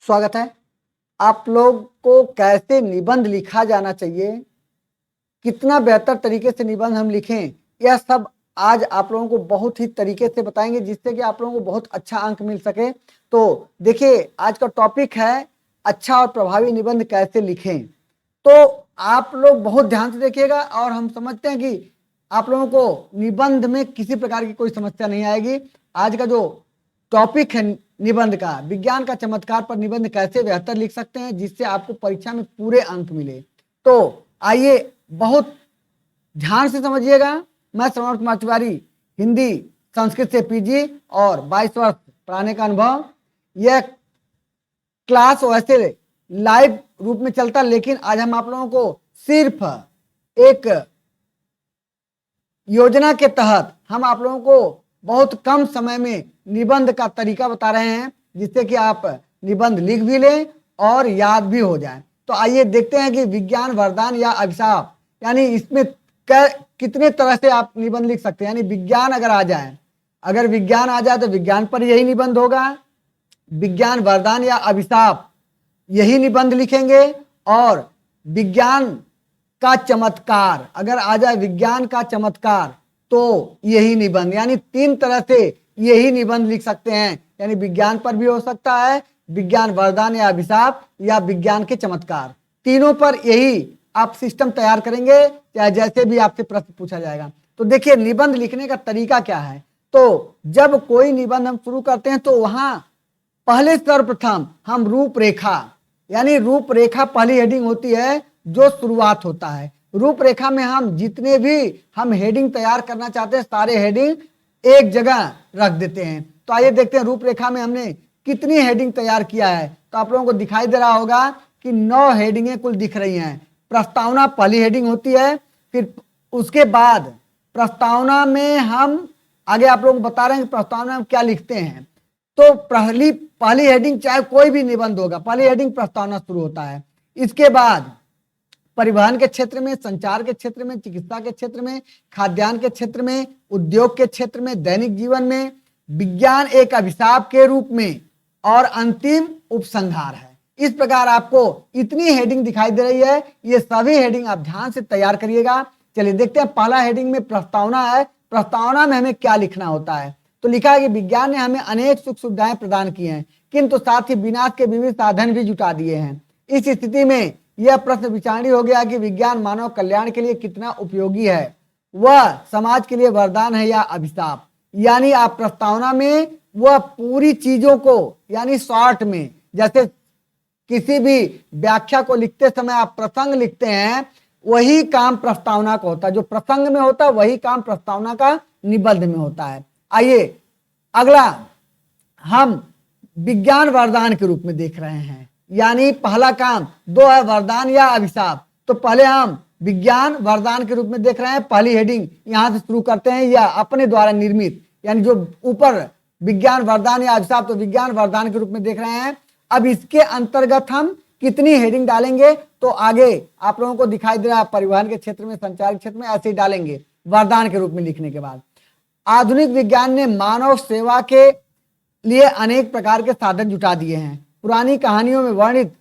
स्वागत है। आप लोग को कैसे निबंध लिखा जाना चाहिए, कितना बेहतर तरीके से निबंध हम लिखें, यह सब आज आप लोगों को बहुत ही तरीके से बताएंगे जिससे कि आप लोगों को बहुत अच्छा अंक मिल सके। तो देखिए, आज का टॉपिक है अच्छा और प्रभावी निबंध कैसे लिखें। तो आप लोग बहुत ध्यान से देखिएगा और हम समझते हैं कि आप लोगों को निबंध में किसी प्रकार की कोई समस्या नहीं आएगी। आज का जो टॉपिक है निबंध का, विज्ञान का चमत्कार पर निबंध कैसे बेहतर लिख सकते हैं जिससे आपको परीक्षा में पूरे अंक मिले। तो आइए बहुत ध्यान से समझिएगा। मैं श्रवण कुमार तिवारी, हिंदी संस्कृत से पीजी और 22 वर्ष पढ़ाने का अनुभव। यह क्लास वैसे लाइव रूप में चलता, लेकिन आज हम आप लोगों को सिर्फ एक योजना के तहत हम आप लोगों को बहुत कम समय में निबंध का तरीका बता रहे हैं जिससे कि आप निबंध लिख भी लें और याद भी हो जाए। तो आइए देखते हैं कि विज्ञान वरदान या अभिशाप, यानी इसमें कितने तरह से आप निबंध लिख सकते हैं। यानी विज्ञान अगर आ जाए, अगर विज्ञान आ जाए तो विज्ञान पर यही निबंध होगा। विज्ञान वरदान या अभिशाप, यही निबंध लिखेंगे। और विज्ञान का चमत्कार अगर आ जाए, विज्ञान का चमत्कार, तो यही निबंध, यानी तीन तरह से यही निबंध लिख सकते हैं। यानी विज्ञान पर भी हो सकता है, विज्ञान वरदान या अभिशाप, या विज्ञान के चमत्कार, तीनों पर यही आप सिस्टम तैयार करेंगे, चाहे जैसे भी आपसे प्रश्न पूछा जाएगा। तो देखिए, निबंध लिखने का तरीका क्या है। तो जब कोई निबंध हम शुरू करते हैं तो वहां पहले सर्वप्रथम हम रूपरेखा, यानी रूपरेखा पहली हेडिंग होती है जो शुरुआत होता है। रूपरेखा में हम जितने भी हम हेडिंग तैयार करना चाहते हैं सारे हेडिंग एक जगह रख देते हैं। तो आइए देखते हैं रूपरेखा में हमने कितनी हेडिंग तैयार किया है। तो आप लोगों को दिखाई दे रहा होगा कि 9 हेडिंगें कुल दिख रही हैं। प्रस्तावना पहली हेडिंग होती है, फिर उसके बाद प्रस्तावना में हम आगे आप लोगों को बता रहे हैं कि प्रस्तावना में क्या लिखते हैं। तो पहली हेडिंग चाहे कोई भी निबंध होगा, पहली हेडिंग प्रस्तावना शुरू होता है। इसके बाद परिवहन के क्षेत्र में, संचार के क्षेत्र में, चिकित्सा के क्षेत्र में, खाद्यान्न के क्षेत्र में, उद्योग के क्षेत्र में, दैनिक जीवन में, विज्ञान एक अभिशाप के रूप में, और अंतिम उपसंहार है। इस प्रकार आपको इतनी हेडिंग दिखाई दे रही है। ये सभी हेडिंग आप ध्यान से तैयार करिएगा। चलिए देखते हैं, पहला हेडिंग में प्रस्तावना है। प्रस्तावना में हमें क्या लिखना होता है। तो लिखा है कि विज्ञान ने हमें अनेक सुख सुविधाएं प्रदान की हैं, किंतु साथ ही विनाश के विविध साधन भी जुटा दिए हैं। इस स्थिति में यह प्रश्न विचारणीय हो गया कि विज्ञान मानव कल्याण के लिए कितना उपयोगी है, वह समाज के लिए वरदान है या अभिशाप। यानी आप प्रस्तावना में वह पूरी चीजों को, यानी शॉर्ट में, जैसे किसी भी व्याख्या को लिखते समय आप प्रसंग लिखते हैं, वही काम प्रस्तावना का होता है। जो प्रसंग में होता है वही काम प्रस्तावना का निबंध में होता है। आइए अगला हम विज्ञान वरदान के रूप में देख रहे हैं। यानी पहला काम दो है, वरदान या अभिशाप। तो पहले हम विज्ञान वरदान के रूप में देख रहे हैं। पहली हेडिंग यहां से शुरू करते हैं, या अपने द्वारा निर्मित, यानी जो ऊपर विज्ञान वरदान या अभिशाप, तो विज्ञान वरदान के रूप में देख रहे हैं। अब इसके अंतर्गत हम कितनी हेडिंग डालेंगे, तो आगे आप लोगों को दिखाई दे रहा है परिवहन के क्षेत्र में, संचार के क्षेत्र में, ऐसे ही डालेंगे वरदान के रूप में लिखने के बाद। आधुनिक विज्ञान ने मानव सेवा के लिए अनेक प्रकार के साधन जुटा दिए हैं। पुरानी कहानियों में वर्णित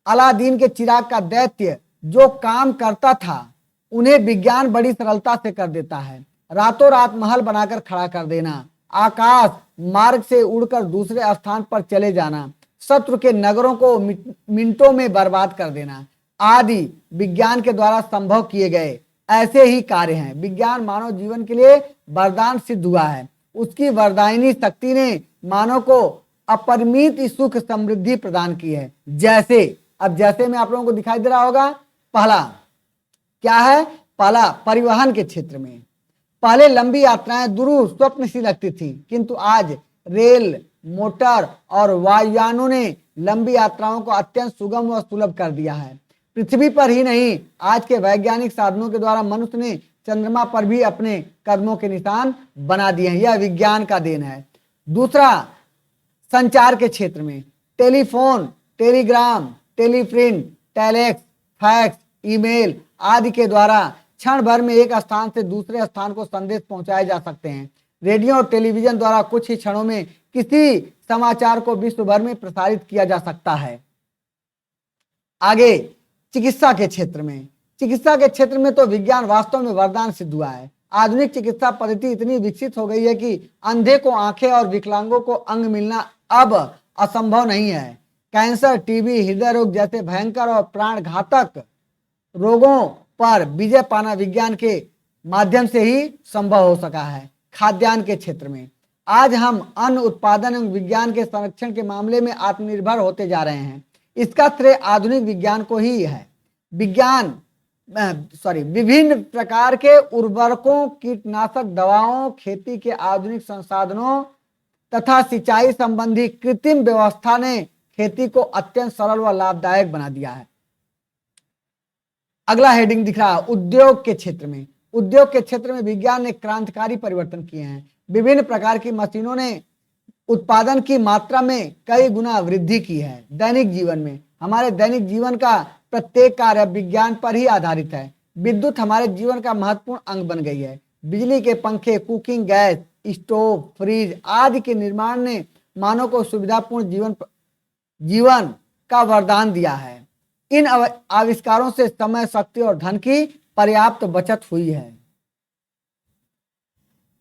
अलादीन के चिराग का दैत्य जो काम करता था, उन्हें विज्ञान बड़ी सरलता से कर देता है। रातों रात महल बनाकर खड़ा कर देना, आकाश मार्ग से उड़कर दूसरे स्थान पर चले जाना, शत्रु के नगरों को मिनटों में बर्बाद कर देना आदि विज्ञान के द्वारा संभव किए गए ऐसे ही कार्य हैं। विज्ञान मानव जीवन के लिए वरदान सिद्ध हुआ है। उसकी वरदायिनी शक्ति ने मानव को अपरिमित सुख समृद्धि प्रदान की है। जैसे, अब जैसे में आप लोगों को दिखाई दे रहा होगा, पहला क्या है, पहला परिवहन के क्षेत्र में पहले लंबी यात्राएं दूर स्वप्न सी लगती थी, किंतु आज रेल, मोटर और वायुयानों ने लंबी यात्राओं को अत्यंत सुगम व सुलभ कर दिया है। पृथ्वी पर ही नहीं, आज के वैज्ञानिक साधनों के द्वारा मनुष्य ने चंद्रमा पर भी अपने कदमों के निशान बना दिए हैं। यह विज्ञान का देन है। दूसरा, संचार के क्षेत्र में telephone, telegram, teleprint, telex, fax, email आदि के द्वारा क्षण भर में एक स्थान से दूसरे स्थान को संदेश पहुंचाए जा सकते हैं। रेडियो और टेलीविजन द्वारा कुछ ही क्षणों में किसी समाचार को विश्व भर में प्रसारित किया जा सकता है। आगे चिकित्सा के क्षेत्र में, चिकित्सा के क्षेत्र में तो विज्ञान वास्तव में वरदान सिद्ध हुआ है। आधुनिक चिकित्सा पद्धति इतनी विकसित हो गई है कि अंधे को आंखें और विकलांगों को अंग मिलना अब असंभव नहीं है। कैंसर, टीबी, हृदय रोग जैसे भयंकर और प्राण घातक रोगों पर विजय पाना विज्ञान के माध्यम से ही संभव हो सका है। खाद्यान्न के क्षेत्र में आज हम अन्न उत्पादन एवं विज्ञान के संरक्षण के मामले में आत्मनिर्भर होते जा रहे हैं। इसका श्रेय आधुनिक विज्ञान को ही है। विभिन्न प्रकार के उर्वरकों, कीटनाशक दवाओं, खेती के आधुनिक संसाधनों तथा सिंचाई संबंधी कृत्रिम व्यवस्था ने खेती को अत्यंत सरल व लाभदायक बना दिया है। अगला हेडिंग दिख रहा है उद्योग के क्षेत्र में। उद्योग के क्षेत्र में विज्ञान ने क्रांतिकारी परिवर्तन किए हैं। विभिन्न प्रकार की मशीनों ने उत्पादन की मात्रा में कई गुना वृद्धि की है। दैनिक जीवन में हमारे दैनिक जीवन का प्रत्येक कार्य विज्ञान पर ही आधारित है। विद्युत हमारे जीवन का महत्वपूर्ण अंग बन गई है। बिजली के पंखे, कुकिंग गैस, स्टोव, फ्रिज आदि के निर्माण ने मानव को सुविधापूर्ण जीवन का वरदान दिया है। इन आविष्कारों से समय, शक्ति और धन की पर्याप्त बचत हुई है।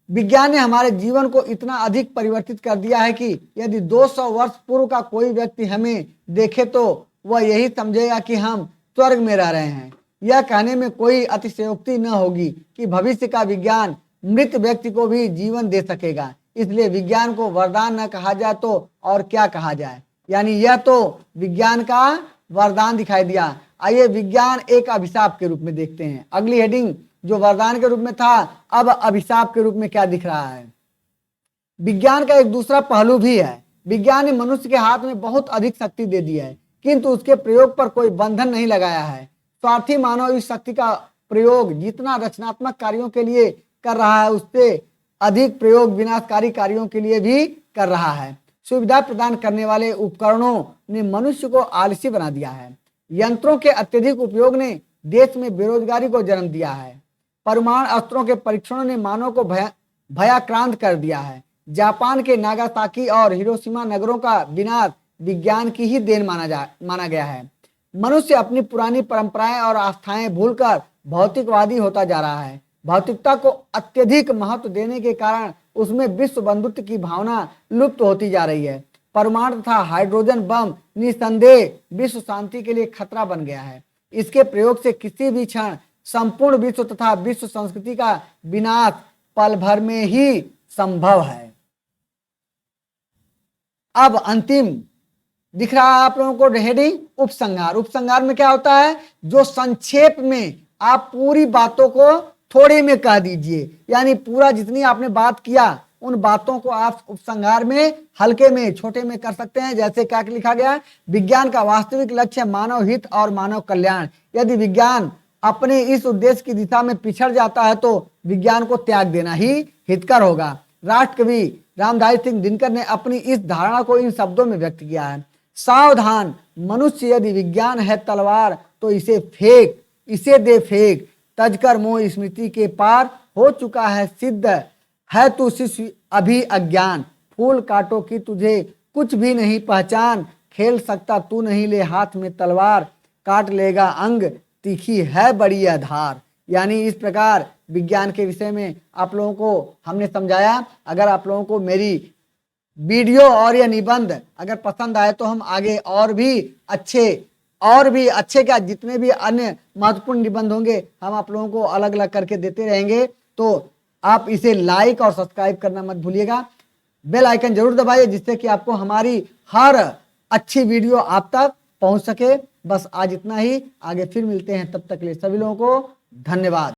विज्ञान ने हमारे जीवन को इतना अधिक परिवर्तित कर दिया है कि यदि 200 वर्ष पूर्व का कोई व्यक्ति हमें देखे तो वह यही समझेगा कि हम स्वर्ग में रह रहे हैं। यह कहने में कोई अतिशयोक्ति न होगी कि भविष्य का विज्ञान मृत व्यक्ति को भी जीवन दे सकेगा। इसलिए विज्ञान को वरदान न कहा जाए तो और क्या कहा जाए। यानी यह तो विज्ञान का वरदान दिखाई दिया। आइए विज्ञान एक अभिशाप के रूप में देखते हैं। अगली हेडिंग जो वरदान के रूप में था, अब अभिशाप के रूप में क्या दिख रहा है। विज्ञान का एक दूसरा पहलू भी है। विज्ञान ने मनुष्य के हाथ में बहुत अधिक शक्ति दे दी है, किंतु उसके प्रयोग पर कोई बंधन नहीं लगाया है। स्वार्थी मानव इस शक्ति का प्रयोग जितना रचनात्मक कार्यों के लिए कर रहा है, उससे अधिक प्रयोग विनाशकारी कार्यों के लिए भी कर रहा है। सुविधा प्रदान करने वाले उपकरणों ने मनुष्य को आलसी बना दिया है। यंत्रों के अत्यधिक उपयोग ने देश में बेरोजगारी को जन्म दिया है। परमाणु अस्त्रों के परीक्षणों ने मानव को भयाक्रांत कर दिया है। जापान के नागासाकी और हिरोशिमा नगरों का विनाश विज्ञान की ही देन माना गया है। मनुष्य अपनी पुरानी परंपराएं और आस्थाएं भूलकर भौतिकवादी होता जा रहा है। भौतिकता को अत्यधिक महत्व देने के कारण उसमें विश्व बंधुत्व की भावना लुप्त होती जा रही है। परमाणु तथा हाइड्रोजन बम निसंदेह विश्व शांति के लिए खतरा बन गया है। इसके प्रयोग से किसी भी क्षण संपूर्ण विश्व तथा विश्व संस्कृति का विनाश पल भर में ही संभव है। अब अंतिम दिख रहा है आप लोगों को हेडिंग उपसंहार। उपसंहार में क्या होता है, जो संक्षेप में आप पूरी बातों को थोड़े में कह दीजिए। यानी पूरा जितनी आपने बात किया उन बातों को आप उपसंहार में हल्के में छोटे में कर सकते हैं। जैसे क्या लिखा गया है, विज्ञान का वास्तविक लक्ष्य मानव हित और मानव कल्याण। यदि विज्ञान अपने इस उद्देश्य की दिशा में पिछड़ जाता है तो विज्ञान को त्याग देना ही हितकर होगा। राष्ट्र कवि रामधारी सिंह दिनकर ने अपनी इस धारणा को इन शब्दों में व्यक्त किया है। सावधान मनुष्य, यदि विज्ञान है तलवार तो इसे फेंक, इसे दे फेंक, तजकर मोह स्मृति के पार हो चुका है सिद्ध है तू शिष्य अभी अज्ञान। फूल काटो कि तुझे कुछ भी नहीं पहचान, खेल सकता तू नहीं ले हाथ में तलवार, काट लेगा अंग तीखी है बड़ी आधार। यानी इस प्रकार विज्ञान के विषय में आप लोगों को हमने समझाया। अगर आप लोगों को मेरी वीडियो और यह निबंध अगर पसंद आए तो हम आगे और भी अच्छे क्या जितने भी अन्य महत्वपूर्ण निबंध होंगे हम आप लोगों को अलग अलग करके देते रहेंगे। तो आप इसे लाइक और सब्सक्राइब करना मत भूलिएगा। बेल आइकन जरूर दबाइए जिससे कि आपको हमारी हर अच्छी वीडियो आप तक पहुंच सके। बस आज इतना ही, आगे फिर मिलते हैं, तब तक के लिए सभी लोगों को धन्यवाद।